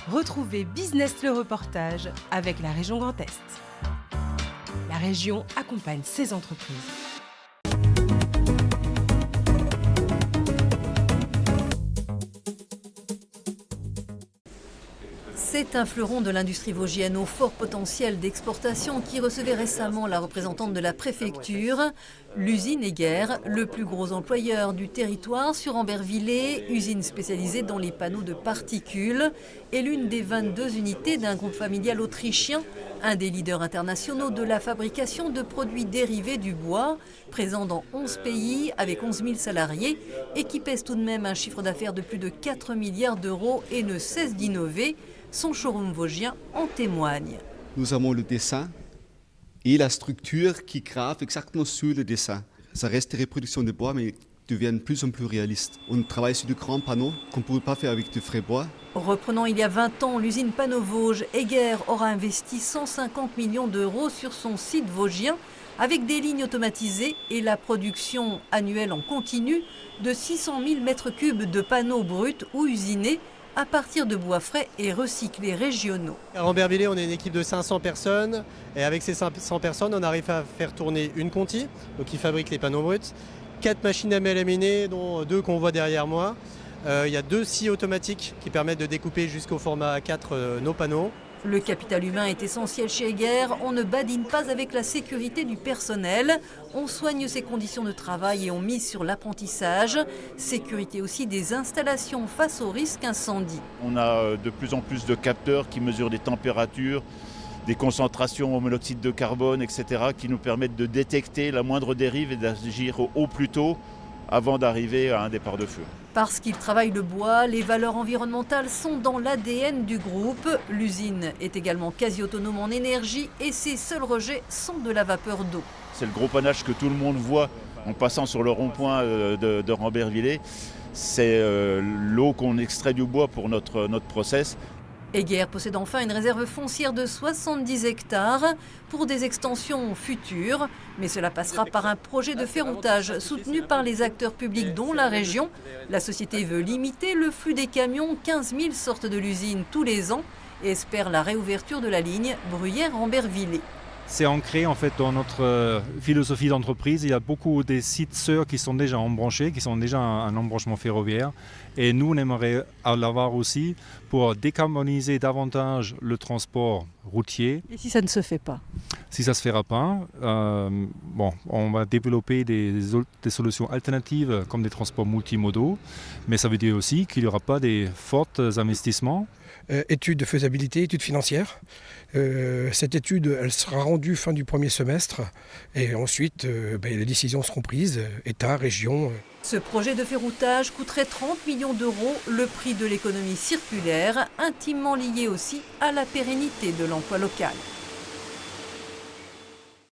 Retrouvez Business le reportage avec la région Grand Est. La région accompagne ses entreprises. C'est un fleuron de l'industrie vosgienne au fort potentiel d'exportation qui recevait récemment la représentante de la préfecture. L'usine Egger, le plus gros employeur du territoire sur Ambervillers, usine spécialisée dans les panneaux de particules, est l'une des 22 unités d'un groupe familial autrichien, un des leaders internationaux de la fabrication de produits dérivés du bois, présent dans 11 pays avec 11 000 salariés et qui pèse tout de même un chiffre d'affaires de plus de 4 milliards d'euros et ne cesse d'innover. Son showroom vosgien en témoigne. Nous avons le dessin et la structure qui grave exactement sur le dessin. Ça reste des reproductions de bois, mais deviennent de plus en plus réalistes. On travaille sur de grands panneaux qu'on ne pourrait pas faire avec du frais bois. Reprenant il y a 20 ans l'usine Panneaux Vosges, Egger aura investi 150 millions d'euros sur son site vosgien avec des lignes automatisées et la production annuelle en continu de 600 000 mètres cubes de panneaux bruts ou usinés à partir de bois frais et recyclés régionaux. À Ambervillers, on est une équipe de 500 personnes et avec ces 500 personnes, on arrive à faire tourner une Conti, donc qui fabrique les panneaux bruts, 4 machines à mélaminer, dont 2 qu'on voit derrière moi. Il y a 2 scies automatiques qui permettent de découper jusqu'au format A4 nos panneaux. Le capital humain est essentiel chez Egger. On ne badine pas avec la sécurité du personnel. On soigne ses conditions de travail et on mise sur l'apprentissage. Sécurité aussi des installations face au risque incendie. On a de plus en plus de capteurs qui mesurent des températures, des concentrations au monoxyde de carbone, etc., qui nous permettent de détecter la moindre dérive et d'agir au plus tôt avant d'arriver à un départ de feu. Parce qu'il travaille le bois, les valeurs environnementales sont dans l'ADN du groupe. L'usine est également quasi autonome en énergie et ses seuls rejets sont de la vapeur d'eau. C'est le gros panache que tout le monde voit en passant sur le rond-point de Ambervillers. C'est l'eau qu'on extrait du bois pour notre process. Egger possède enfin une réserve foncière de 70 hectares pour des extensions futures. Mais cela passera par un projet de ferroutage soutenu par les acteurs publics dont la région. La société veut limiter le flux des camions. 15 000 sortent de l'usine tous les ans et espère la réouverture de la ligne Bruyères-Ambervillers. C'est ancré en fait dans notre philosophie d'entreprise. Il y a beaucoup des sites sœurs qui sont déjà embranchés, qui sont déjà un embranchement ferroviaire. Et nous, on aimerait l'avoir aussi pour décarboniser davantage le transport routier. Et si ça ne se fait pas? Si ça ne se fera pas, on va développer des solutions alternatives comme des transports multimodaux. Mais ça veut dire aussi qu'il n'y aura pas des forts investissements. Étude de faisabilité, étude financière. Cette étude, elle sera rendue fin du premier semestre et ensuite les décisions seront prises, État, région. Ce projet de ferroutage coûterait 30 millions d'euros, le prix de l'économie circulaire, intimement lié aussi à la pérennité de l'emploi local.